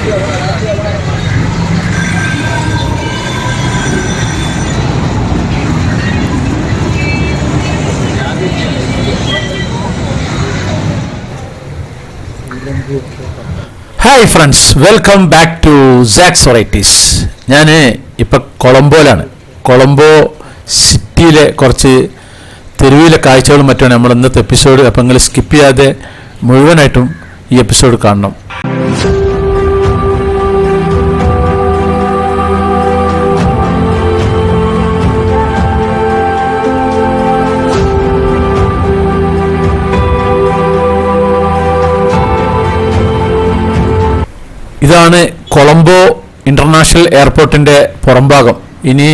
Hi friends, welcome back to sax varieties. ഞാൻ ഇപ്പം കൊളംബോയിലാണ്. കൊളംബോ സിറ്റിയിലെ കുറച്ച് തെരുവിലെ കാഴ്ചകളും മറ്റുമാണ് നമ്മൾ ഇന്നത്തെ എപ്പിസോഡ്. അപ്പം നിങ്ങൾ സ്കിപ്പ് ചെയ്യാതെ മുഴുവനായിട്ടും ഈ എപ്പിസോഡ് കാണണം. ഇതാണ് കൊളംബോ ഇൻ്റർനാഷണൽ എയർപോർട്ടിൻ്റെ പുറംഭാഗം. ഇനി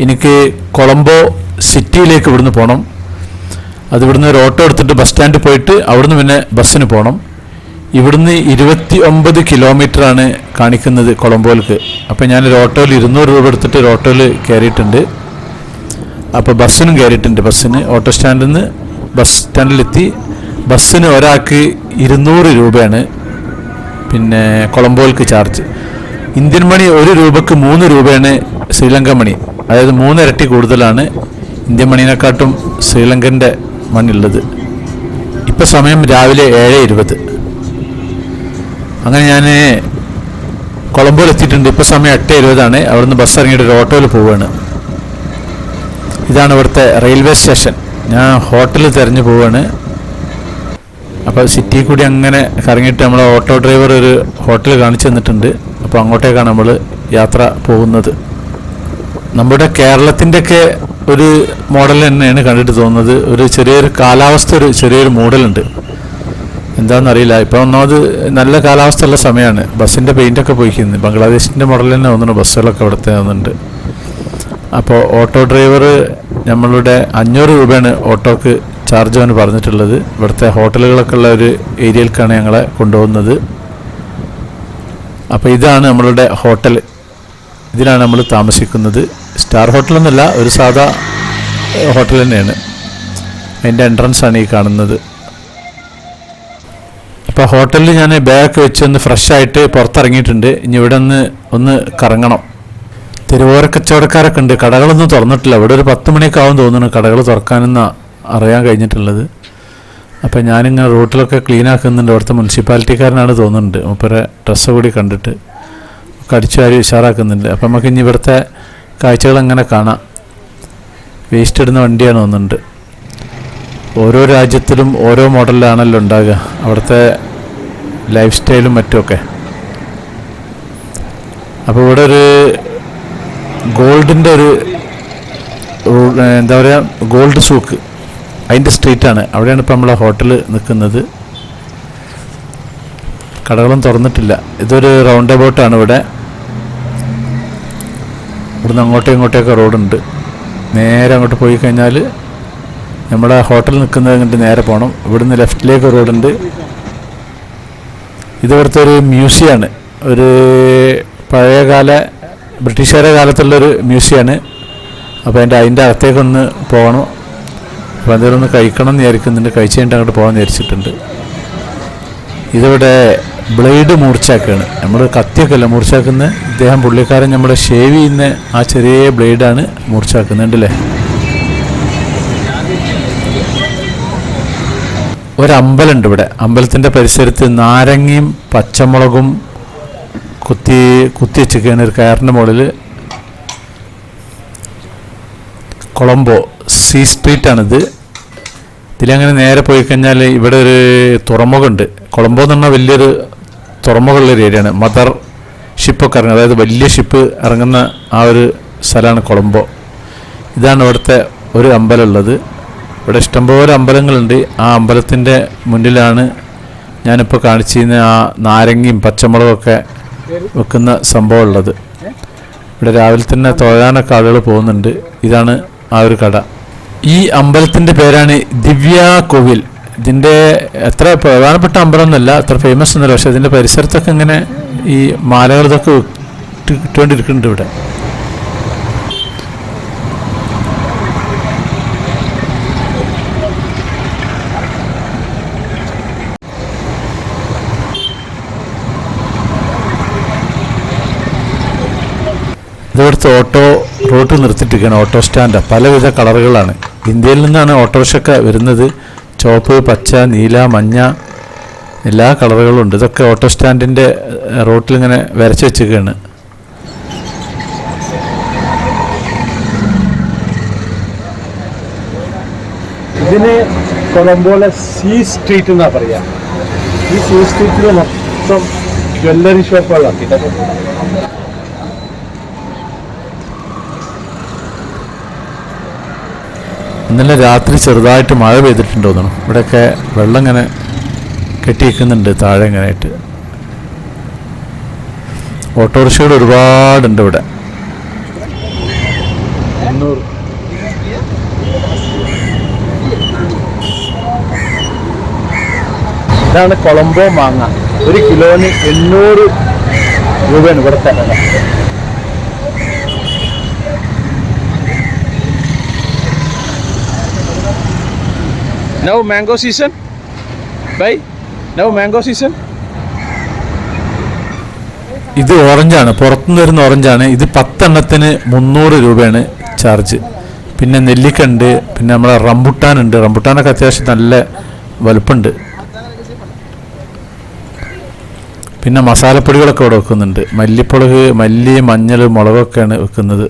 എനിക്ക് കൊളംബോ സിറ്റിയിലേക്ക് ഇവിടുന്ന് പോകണം. ഇവിടുന്ന് ഒരു ഓട്ടോ എടുത്തിട്ട് ബസ് സ്റ്റാൻഡിൽ പോയിട്ട് അവിടുന്ന് പിന്നെ ബസ്സിന് പോകണം. ഇവിടുന്ന് 29 കിലോമീറ്ററാണ് കാണിക്കുന്നത് കൊളംബോയിലേക്ക്. അപ്പോൾ ഞാനൊരു ഓട്ടോയിൽ 200 രൂപ എടുത്തിട്ട് ഒരു ഓട്ടോയിൽ കയറിയിട്ടുണ്ട്. അപ്പോൾ ബസ്സിനും കയറിയിട്ടുണ്ട്. ഓട്ടോ സ്റ്റാൻഡിൽ നിന്ന് ബസ് സ്റ്റാൻഡിലെത്തി. ബസ്സിന് ഒരാൾക്ക് 200 രൂപയാണ് പിന്നെ കൊളംബോയിലേക്ക് ചാർജ്. ഇന്ത്യൻ മണി 1 രൂപക്ക് 3 രൂപയാണ് ശ്രീലങ്ക മണി. അതായത് 3 ഇരട്ടി കൂടുതലാണ് ഇന്ത്യൻ മണീനെക്കാട്ടും ശ്രീലങ്കൻ്റെ മണി ഉള്ളത്. ഇപ്പം സമയം രാവിലെ 7:20. അങ്ങനെ ഞാൻ കൊളംബോയിൽ എത്തിയിട്ടുണ്ട്. ഇപ്പം സമയം 8:20. അവിടുന്ന് ബസ് ഇറങ്ങിയിട്ട് ഒരു ഓട്ടോയിൽ പോവുകയാണ്. ഇതാണ് ഇവിടുത്തെ റെയിൽവേ സ്റ്റേഷൻ. ഞാൻ ഹോട്ടൽ തിരഞ്ഞു പോവുകയാണ്. അപ്പോൾ സിറ്റിയിൽ കൂടി അങ്ങനെ കറങ്ങിയിട്ട് നമ്മളെ ഓട്ടോ ഡ്രൈവർ ഒരു ഹോട്ടൽ കാണിച്ചു തന്നിട്ടുണ്ട്. അപ്പോൾ അങ്ങോട്ടേക്കാണ് നമ്മൾ യാത്ര പോകുന്നത്. നമ്മുടെ കേരളത്തിൻ്റെയൊക്കെ ഒരു മോഡൽ തന്നെയാണ് കണ്ടിട്ട് തോന്നുന്നത്. ഒരു ചെറിയൊരു കാലാവസ്ഥ, ഒരു ചെറിയൊരു മൂടലുണ്ട്. എന്താണെന്നറിയില്ല. ഇപ്പോൾ ഒന്നാമത് നല്ല കാലാവസ്ഥയുള്ള സമയമാണ്. ബസ്സിൻ്റെ പെയിൻ്റൊക്കെ പോയിക്കുന്നത് ബംഗ്ലാദേശിൻ്റെ മോഡൽ തന്നെ തോന്നുന്നു. ബസ്സുകളൊക്കെ ഇവിടുത്തെ തോന്നുന്നുണ്ട്. അപ്പോൾ ഓട്ടോ ഡ്രൈവർ നമ്മളുടെ 500 രൂപയാണ് ഓട്ടോക്ക് ചാർജ് അവന് പറഞ്ഞിട്ടുള്ളത്. ഇവിടുത്തെ ഹോട്ടലുകളൊക്കെ ഉള്ള ഒരു ഏരിയയിലേക്കാണ് ഞങ്ങളെ കൊണ്ടുപോകുന്നത്. അപ്പോൾ ഇതാണ് നമ്മളുടെ ഹോട്ടൽ. ഇതിലാണ് നമ്മൾ താമസിക്കുന്നത്. സ്റ്റാർ ഹോട്ടലൊന്നുമല്ല, ഒരു സാധാ ഹോട്ടൽ തന്നെയാണ്. അതിൻ്റെ എൻട്രൻസാണ് ഈ കാണുന്നത്. അപ്പോൾ ഹോട്ടലിൽ ഞാൻ ബാഗൊക്കെ വെച്ചൊന്ന് ഫ്രഷായിട്ട് പുറത്തിറങ്ങിയിട്ടുണ്ട്. ഇനി ഇവിടെ ഒന്ന് കറങ്ങണം. തെരുവോര കച്ചവടക്കാരൊക്കെ ഉണ്ട്. കടകളൊന്നും തുറന്നിട്ടില്ല. ഇവിടെ ഒരു 10 മണിയൊക്കെ ആവും തോന്നുന്നു കടകൾ തുറക്കാനെന്ന് അറിയാൻ കഴിഞ്ഞിട്ടുള്ളത്. അപ്പം ഞാനിങ്ങനെ റൂട്ടിലൊക്കെ ക്ലീൻ ആക്കുന്നുണ്ട്. അവിടുത്തെ മുനിസിപ്പാലിറ്റിക്കാരനാണ് തോന്നുന്നുണ്ട്. മൂപ്പരെ ഡ്രസ്സ് കൂടി കണ്ടിട്ട് ഒക്കെ അടിച്ചു വാരി ഉഷാറാക്കുന്നുണ്ട്. അപ്പം നമുക്ക് ഇനി ഇവിടുത്തെ കാഴ്ചകൾ അങ്ങനെ കാണാം. വേസ്റ്റ് ഇടുന്ന വണ്ടിയാണ് തോന്നുന്നുണ്ട്. ഓരോ രാജ്യത്തിലും ഓരോ മോഡലിലാണല്ലോ ഉണ്ടാകുക, അവിടുത്തെ ലൈഫ് സ്റ്റൈലും മറ്റുമൊക്കെ. അപ്പോൾ ഇവിടെ ഒരു ഗോൾഡിൻ്റെ ഒരു എന്താ പറയുക, ഗോൾഡ് സൂക്ക്, അതിൻ്റെ സ്ട്രീറ്റാണ്. അവിടെയാണ് ഇപ്പോൾ നമ്മളെ ഹോട്ടൽ നിൽക്കുന്നത്. കടകളും തുറന്നിട്ടില്ല. ഇതൊരു റൗണ്ട് അബൌട്ടാണ്. ഇവിടുന്ന് അങ്ങോട്ടും ഇങ്ങോട്ടേക്ക് റോഡുണ്ട്. നേരെ അങ്ങോട്ട് പോയി കഴിഞ്ഞാൽ നമ്മുടെ ഹോട്ടൽ നിൽക്കുന്നത് കണ്ടിട്ട് നേരെ പോകണം. ഇവിടുന്ന് ലെഫ്റ്റിലേക്ക് റോഡുണ്ട്. ഇതിവിടുത്തെ ഒരു മ്യൂസിയമാണ്. ഒരു പഴയകാല ബ്രിട്ടീഷുകാരുടെ കാലത്തുള്ളൊരു മ്യൂസിയമാണ്. അപ്പോൾ അതിൻ്റെ അകത്തേക്കൊന്ന് പോകണം. അപ്പോൾ എന്തെങ്കിലും ഒന്ന് കഴിക്കണം എന്ന് വിചാരിക്കുന്നുണ്ട്. കഴിച്ച് കഴിഞ്ഞിട്ട് അങ്ങോട്ട് പോകാൻ വിചാരിച്ചിട്ടുണ്ട്. ഇതിവിടെ ബ്ലേഡ് മൂർച്ചാക്കുകയാണ്. നമ്മൾ കത്തിയൊക്കെ അല്ല മൂർച്ചാക്കുന്നത്. ഇദ്ദേഹം പുള്ളിക്കാരൻ നമ്മുടെ ഷേവ് ചെയ്യുന്ന ആ ചെറിയ ബ്ലേഡാണ് മൂർച്ചാക്കുന്നുണ്ടല്ലേ. ഒരമ്പലമുണ്ട് ഇവിടെ. അമ്പലത്തിൻ്റെ പരിസരത്ത് നാരങ്ങയും പച്ചമുളകും കുത്തി വെച്ചിരിക്കുകയാണ് ഒരു കയറിൻ്റെ മുകളിൽ. കൊളംബോ സീ സ്ട്രീറ്റാണിത്. ഇതിലങ്ങനെ നേരെ പോയി കഴിഞ്ഞാൽ ഇവിടെ ഒരു തുറമുഖമുണ്ട്. കൊളംബോ എന്ന് പറഞ്ഞാൽ വലിയൊരു തുറമുഖമുള്ളൊരു ഏരിയയാണ്. മദർ ഷിപ്പൊക്കെ ഇറങ്ങുന്നത്, അതായത് വലിയ ഷിപ്പ് ഇറങ്ങുന്ന ആ ഒരു സ്ഥലമാണ് കൊളംബോ. ഇതാണ് ഇവിടുത്തെ ഒരു അമ്പലം ഉള്ളത്. ഇവിടെ ഇഷ്ടംപോലെ അമ്പലങ്ങളുണ്ട്. ആ അമ്പലത്തിൻ്റെ മുന്നിലാണ് ഞാനിപ്പോൾ കാണിച്ചിരുന്ന ആ നാരങ്ങയും പച്ചമുളകൊക്കെ വെക്കുന്ന സംഭവം ഉള്ളത്. ഇവിടെ രാവിലെ തന്നെ തൊഴാനൊക്കെ ആളുകൾ പോകുന്നുണ്ട്. ഇതാണ് ആ ഒരു കട. ഈ അമ്പലത്തിൻ്റെ പേരാണ് ദിവ്യ കോവിൽ. ഇതിൻ്റെ എത്ര പ്രധാനപ്പെട്ട അമ്പലമൊന്നുമല്ല, അത്ര ഫേമസ് ഒന്നുമല്ല. പക്ഷേ ഇതിൻ്റെ പരിസരത്തൊക്കെ ഇങ്ങനെ ഈ മാലകൾ ഇതൊക്കെ ഇട്ടുകൊണ്ടിരിക്കുന്നുണ്ട് ഇവിടെ. ഇവിടുത്തെ ഓട്ടോ റോഡ് നിർത്തിയിട്ടിരിക്കുകയാണ്. ഓട്ടോ സ്റ്റാൻഡ് പലവിധ കളറുകളാണ്. ഇന്ത്യയിൽ നിന്നാണ് ഓട്ടോറിക്ഷയൊക്കെ വരുന്നത്. ചുവപ്പ്, പച്ച, നീല, മഞ്ഞ എല്ലാ കളറുകളും ഉണ്ട്. ഇതൊക്കെ ഓട്ടോ സ്റ്റാൻഡിൻ്റെ റോട്ടിലിങ്ങനെ വരച്ച് വെച്ചിരിക്കുകയാണ്. ഇതിന് കൊളംബോയിലെ സീ സ്ട്രീറ്റ് എന്നാ പറയാ. ഈ സീ സ്ട്രീറ്റിൽ മൊത്തം ജ്വല്ലറി ഷോപ്പുകളാക്കി. ഇന്നലെ രാത്രി ചെറുതായിട്ട് മഴ പെയ്തിട്ടുണ്ടോ തോന്നുന്നു. ഇവിടെയൊക്കെ വെള്ളം ഇങ്ങനെ കെട്ടിയിരിക്കുന്നുണ്ട് താഴെ ഇങ്ങനെയായിട്ട്. ഓട്ടോറിക്ഷകൾ ഒരുപാടുണ്ട് ഇവിടെ. ഇതാണ് കൊളംബോ മാങ്ങ. 1 കിലോന് 800 രൂപയാണ് ഇവിടുത്തെ വില. Now mango season? Bye. Now mango season? ഇത് ഓറഞ്ചാണ്, പുറത്തുനിന്ന് വരുന്ന ഓറഞ്ചാണ്. ഇത് 10 എണ്ണത്തിന് 300 രൂപയാണ് ചാർജ്. പിന്നെ നെല്ലിക്ക ഉണ്ട്, പിന്നെ നമ്മളെ റംബുട്ടാൻ ഉണ്ട്. റംബുട്ടാനൊക്കെ അത്യാവശ്യം നല്ല വലുപ്പമുണ്ട്. പിന്നെ മസാലപ്പൊടികളൊക്കെ ഇവിടെ വെക്കുന്നുണ്ട്. മല്ലിപ്പൊളക്, മല്ലി, മഞ്ഞൾ, മുളകൊക്കെയാണ് വെക്കുന്നത്.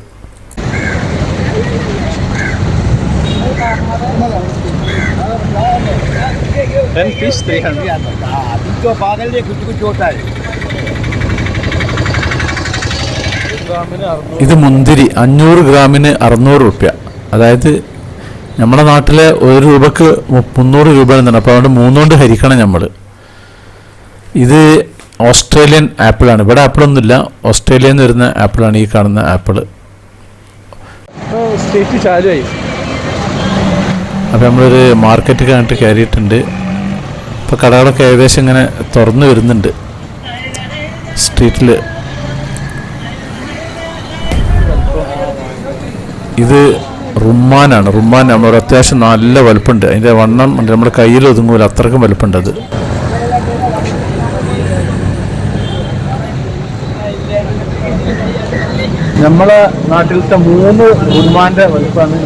ഇത് മുന്തിരി 500 ഗ്രാമിന് 600 രൂപ. അതായത് നമ്മുടെ നാട്ടിലെ 1 രൂപക്ക് 300 രൂപ എന്നാണ്. അപ്പോൾ അതുകൊണ്ട് 3 കൊണ്ട് ഹരിക്കണം നമ്മൾ. ഇത് ഓസ്ട്രേലിയൻ ആപ്പിളാണ്. ഇവിടെ ആപ്പിളൊന്നുമില്ല, ഓസ്ട്രേലിയയിൽ നിന്ന് വരുന്ന ആപ്പിളാണ് ഈ കാണുന്ന ആപ്പിൾ. സ്ട്രീറ്റ് ചാലുമായി. അപ്പോൾ നമ്മളൊരു മാർക്കറ്റ് കണ്ടിട്ട് കയറിയിട്ടുണ്ട്. ഇപ്പോൾ കടകളൊക്കെ ഏകദേശം ഇങ്ങനെ തുറന്നു വരുന്നുണ്ട് സ്ട്രീറ്റിൽ. ഇത് റുമ്മാനാണ്. റുമ്മാൻ നമ്മളൊരു അത്യാവശ്യം നല്ല വലുപ്പമുണ്ട്. അതിൻ്റെ വണ്ണം നമ്മുടെ കയ്യിൽ ഒതുങ്ങൂല, അത്രയ്ക്കും വലുപ്പമുണ്ട് അത്. നമ്മളെ നാട്ടിലത്തെ 3 റുമ്മാൻ്റെ വലുപ്പമാണ്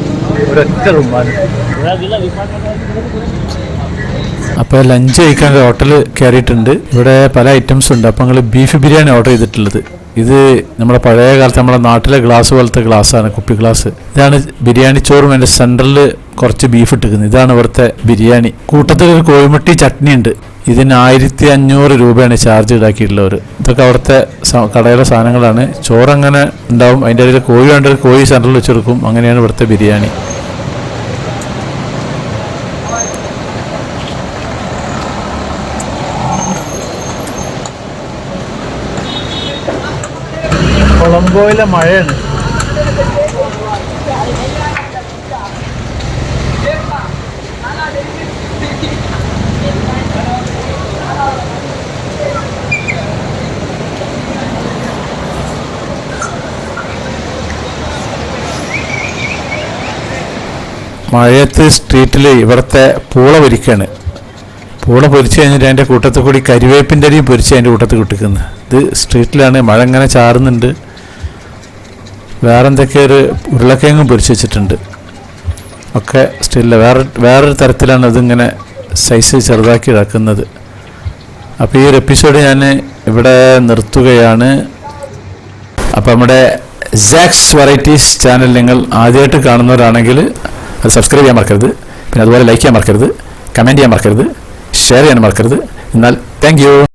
ഒരൊറ്റ റുമ്മാൻ. അപ്പോൾ ലഞ്ച് കഴിക്കാൻ ഹോട്ടൽ കയറിയിട്ടുണ്ട്. ഇവിടെ പല ഐറ്റംസ് ഉണ്ട്. അപ്പോൾ ഞങ്ങൾ ബീഫ് ബിരിയാണി ഓർഡർ ചെയ്തിട്ടുള്ളത്. ഇത് നമ്മുടെ പഴയ കാലത്ത് നമ്മുടെ നാട്ടിലെ ഗ്ലാസ് പോലത്തെ ഗ്ലാസ്സാണ്, കുപ്പി ഗ്ലാസ്. ഇതാണ് ബിരിയാണി ചോറും അതിൻ്റെ സെൻറ്ററിൽ കുറച്ച് ബീഫ് ഇട്ടിരിക്കുന്നത്. ഇതാണ് ഇവിടുത്തെ ബിരിയാണി. കൂട്ടത്തിൽ ഒരു കോഴിമുട്ടി ചട്നി ഉണ്ട്. ഇതിന് 1500 രൂപയാണ് ചാർജ് ഈടാക്കിയിട്ടുള്ളവർ. ഇതൊക്കെ അവിടുത്തെ കടയിലെ സാധനങ്ങളാണ്. ചോറങ്ങനെ ഉണ്ടാവും, അതിൻ്റെ ഇടയിൽ കോഴി വേണ്ട കോഴി സെൻറ്ററിൽ വെച്ചെടുക്കും. അങ്ങനെയാണ് ഇവിടുത്തെ ബിരിയാണി. കൊളംബോയിലെ മഴയാണ്. മഴയത്ത് സ്ട്രീറ്റിൽ ഇവിടുത്തെ പൂള പൊരിക്കുകയാണ്. പൂള പൊരിച്ച് കഴിഞ്ഞിട്ട് അതിൻ്റെ കൂട്ടത്തിൽ കൂടി കരിവേപ്പിൻ്റെ അരിയും പൊരിച്ച് അതിൻ്റെ കൂട്ടത്തിൽ കിട്ടിക്കുന്നത്. ഇത് സ്ട്രീറ്റിലാണ്. മഴ ഇങ്ങനെ ചാറുന്നുണ്ട്. വേറെ എന്തൊക്കെ ഒരു ഉരുളക്കിഴങ്ങും പൊരിച്ച് വെച്ചിട്ടുണ്ട്. ഒക്കെ സ്റ്റില്ല വേറൊരു തരത്തിലാണ് ഇതിങ്ങനെ സൈസ് ചെറുതാക്കി ഇറക്കുന്നത്. അപ്പോൾ ഈ ഒരു എപ്പിസോഡ് ഞാൻ ഇവിടെ നിർത്തുകയാണ്. അപ്പോൾ നമ്മുടെ സാക്സ് വെറൈറ്റീസ് ചാനൽ നിങ്ങൾ ആദ്യമായിട്ട് കാണുന്നവരാണെങ്കിൽ അത് സബ്സ്ക്രൈബ് ചെയ്യാൻ മറക്കരുത്. പിന്നെ അതുപോലെ ലൈക്ക് ചെയ്യാൻ മറക്കരുത്, കമൻറ്റ് ചെയ്യാൻ മറക്കരുത്, ഷെയർ ചെയ്യാൻ മറക്കരുത്. എന്നാൽ താങ്ക് യു.